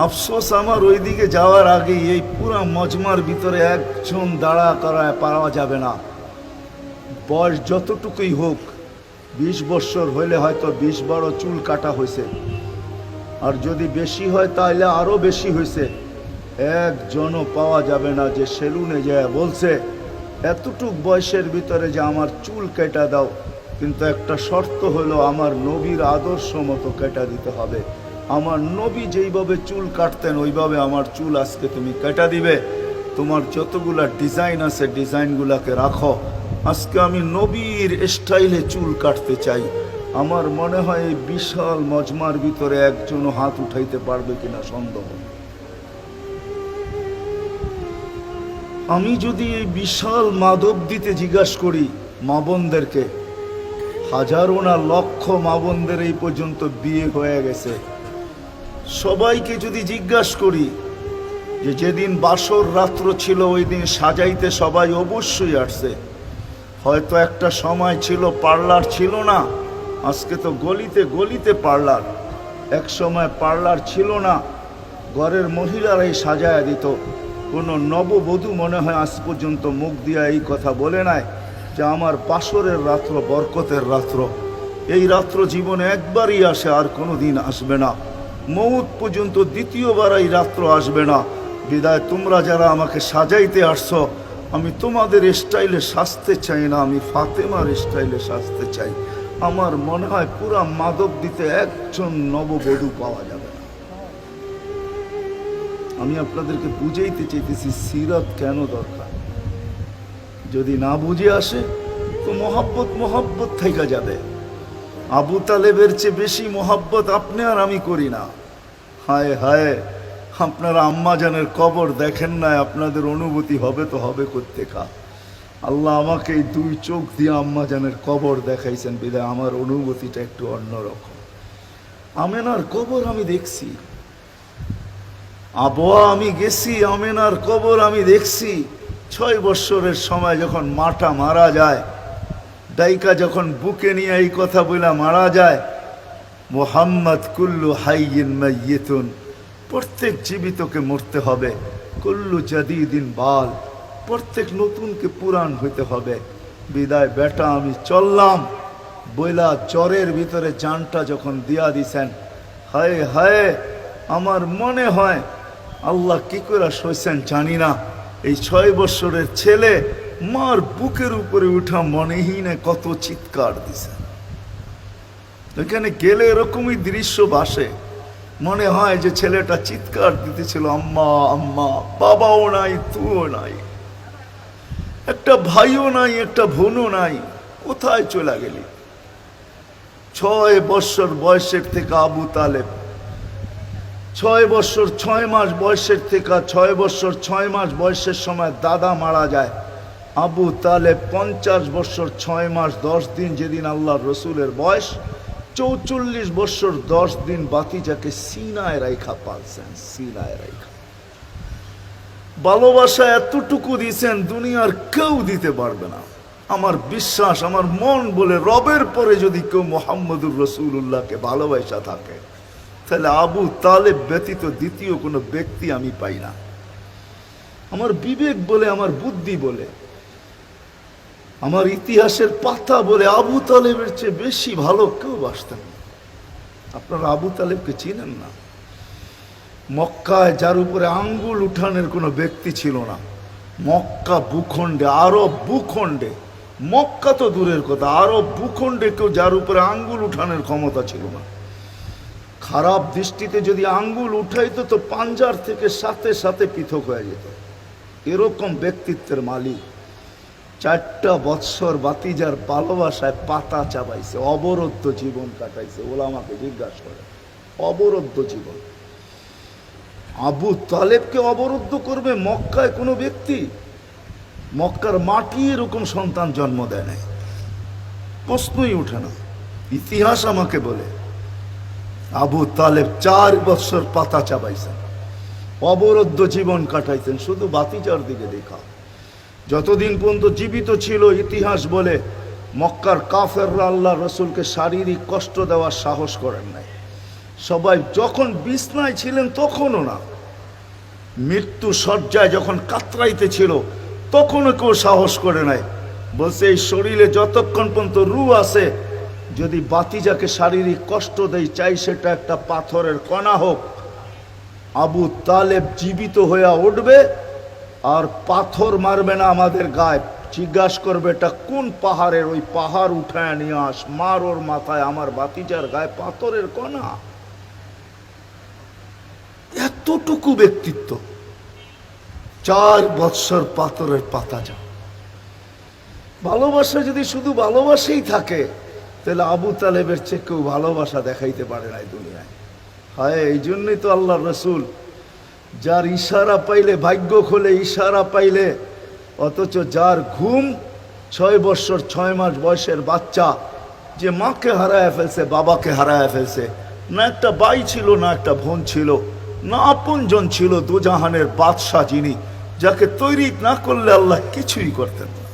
আফসোস আমার ওইদিকে যাওয়ার আগে এই পুরা মজমার ভিতরে একজন দাঁড়া করায় পাওয়া যাবে না। বয়স যতটুকুই হোক, 20 বছর হইলে হয়তো 20 বড় চুল কাটা হয়েছে, আর যদি বেশি হয় তাহলে আরো বেশি হয়েছে। একজনও পাওয়া যাবে না যে সেলুনে যায় বলছে এতটুক বয়সের ভিতরে যে আমার চুল কেটে দাও, কিন্তু একটা শর্ত হলো আমার নবীর আদর্শ মতো কেটে দিতে হবে। আমার নবী যেইভাবে চুল কাটতেন ওইভাবে আমার চুল আজকে তুমি কেটে দিবে। তোমার যতগুলা ডিজাইন আছে ডিজাইনগুলাকে রাখো। আজকে আমি নবীর স্টাইলে চুল কাটতে চাই। আমার মনে হয় এই বিশাল মজমার ভিতরে একজনও হাত উঠাইতে পারবে কিনা সন্দেহ। আমি যদি এই বিশাল মাধব দিতে জিজ্ঞাসা করি মা বোনদেরকে, হাজারো না লক্ষ মা বোনদের এই পর্যন্ত বিয়ে হয়ে গেছে, সবাইকে যদি জিজ্ঞাসা করি যে যেদিন বাসর রাত্র ছিল ওই দিন সাজাইতে সবাই অবশ্যই আসছে। হয়তো একটা সময় ছিল পার্লার ছিল না, আজকে তো গলিতে গলিতে পার্লার। এক সময় পার্লার ছিল না, ঘরের মহিলারাই সাজায়া দিত। কোনো নববধূ মনে হয় আজ পর্যন্ত মুখ দিয়া এই কথা বলে নাই যে আমার বাসরের রাত্র বরকতের রাত্র। এই রাত্র জীবনে একবারই আসে, আর কোনো দিন আসবে না। মৌত পর্যন্ত দ্বিতীয়বার এই রাত্র আসবে না। বিদায় তোমরা যারা আমাকে সাজাইতে আসছো, আমি তোমাদের স্টাইলে সাজতে চাই না, আমি ফাতেমার স্টাইলে সাজতে চাই। আমার মনে হয় পুরা মাদক দিতে একজন নববধূ পাওয়া যাবে না। আমি আপনাদেরকে বুঝাইতে চাইতেছি সিরাত কেন দরকার। যদি না বুঝে আসে তো মোহাব্বত থেকে যাবে। আবু তালেবের চেয়ে বেশি মোহাব্বত আপনি আর আমি করি না। হায় হায়, আপনারা আম্মা জানের কবর দেখেন না, আপনাদের অনুভূতি হবে তো হবে কোত্থেকা। আল্লাহ আমাকে এই 2 চোখ দিয়ে আম্মা জানের কবর দেখাইছেন, বিধায় আমার অনুভূতিটা একটু অন্যরকম। আমেনার কবর আমি দেখছি, আবহাওয়া আমি গেছি, আমেনার কবর আমি দেখছি। 6 বৎসরের সময় যখন মাটা মারা যায়, ডাইকা যখন বুকে নিয়ে এই কথা বলে মারা যায়, মুহাম্মদ কুল্লু হাইয়িন মাইয়িতুন, প্রত্যেক জীবিতকে মরতে হবে। কুল্লু জাদিদিন বাল, প্রত্যেক নতুনকে পুরান হইতে হবে। বিদায় বেটা আমি চললাম বইলা জ্বরের ভিতরে জানটা যখন দিয়া দিছেন, হায় হায়, আমার মনে হয় আল্লাহ কি করে সইছেন জানি না। এই 6 বৎসরের ছেলে মার বুকের উপরে উঠা মনেই না কত চিৎকার দিছেন। এখানে গেলে এরকমই দৃশ্য ভাসে, মনে হয় যে ছেলেটা চিৎকার দিতেছিল আম্মা আম্মা। বাবাও নাই, তুও নাই, একটা ভাইও নাই, একটা বোনও নাই, কোথায় চলে গেলি? 6 বৎসর বয়সের থেকে আবু তালেব, 6 বৎসর 6 মাস বয়সের থেকে 6 বৎসর 6 মাস বয়সের সময় দাদা মারা যায়। আবু তালেব 50 বৎসর 6 মাস 10 দিন, যেদিন আল্লাহ রসুলের বয়স 44 বৎসর 10 দিন, বাতিজাকে সিনায় রাইখা পালছেন, সিনায় রাইখা। ভালোবাসা এতটুকু দিয়েছেন দুনিয়ার কেউ দিতে পারবে না। আমার বিশ্বাস, আমার মন বলে রবের পরে যদি কেউ মুহাম্মদুর রাসূলুল্লাহকে ভালোবাসা থাকে, তাহলে আবু তালেব ব্যতীত দ্বিতীয় কোনো ব্যক্তি আমি পাই না। আমার বিবেক বলে, আমার বুদ্ধি বলে, আমার ইতিহাসের পাতা বলে আবু তালেবের চেয়ে বেশি ভালো কেউ বাসতেন না। আপনারা আবু তালেবকে চিনেন না? মক্কায় যার উপরে আঙ্গুল উঠানের কোনো ব্যক্তি ছিল না। মক্কা ভূখণ্ডে, আরব ভূখণ্ডে, মক্কা তো দূরের কথা, আরব ভূখণ্ডে কেউ যার উপরে আঙ্গুল উঠানের ক্ষমতা ছিল না। খারাপ দৃষ্টিতে যদি আঙ্গুল উঠাইতো তো পাঞ্জার থেকে সাথে সাথে পৃথক হয়ে যেত। এরকম ব্যক্তিত্বের মালিক। 4টা বৎসর বাতিজার ভালোবাসায় পাতা চাবাইছে, অবরুদ্ধ জীবন কাটাইছে। ওলামাকে জিজ্ঞাসা করে, অবরুদ্ধ জীবন। আবু তালেবকে অবরুদ্ধ করবে মক্কায় কোনো ব্যক্তি? মক্কার মাটি এরকম সন্তান জন্ম দেয় নাই, প্রশ্নই উঠে না। ইতিহাস আমাকে বলে আবু তালেব 4 বৎসর পাতা চাবাইছেন, অবরুদ্ধ জীবন কাটাইছেন। শুধু বাতিজার দিকে দেখা, যতদিন পর্যন্ত জীবিত ছিল ইতিহাস বলে মক্কার কাফেররা আল্লাহ রসুলকে শারীরিক কষ্ট দেওয়ার সাহস করেন নাই। সবাই যখন বিছনায় ছিলেন তখনও না, মৃত্যু শয্যায় যখন কাতরাইতে ছিল তখনও কেউ সাহস করে নাই। বলছে এই শরীরে যতক্ষণ পর্যন্ত রূহ আছে, যদি বাতিজাকে শারীরিক কষ্ট দেয়, চাই সেটা একটা পাথরের কণা হোক, আবু তালেব জীবিত হইয়া উঠবে আর পাথর মারবে না আমাদের গায়ে, জিজ্ঞাসা করবে এটা কোন পাহাড়ের, ওই পাহাড় উঠায় নিয়ে আস, মার ওর মাথায়, আমার বাতিজার গায়ে পাথরের কণা। এতটুকু ব্যক্তিত্ব, 4 বৎসর পাথরের পাতা যা। ভালোবাসা যদি শুধু ভালোবাসাই থাকে, তাহলে আবু তালেবের চেয়ে কেউ ভালোবাসা দেখাইতে পারে না দুনিয়ায়। হায়, এই জন্যই তো আল্লাহ রসুল, যার ইশারা পাইলে ভাগ্য খোলে, ইশারা পাইলে, অথচ যার ঘুম 6 বৎসর 6 মাস বয়সের বাচ্চা, যে মাকে হারায় ফেলছে, বাবাকে হারায় ফেলছে, না একটা ভাই ছিল, না একটা বোন ছিল, না আপনজন ছিল, দুজাহানের বাদশাহ যিনি, যাকে তৈরি না করলে আল্লাহ কিছুই করতেন না।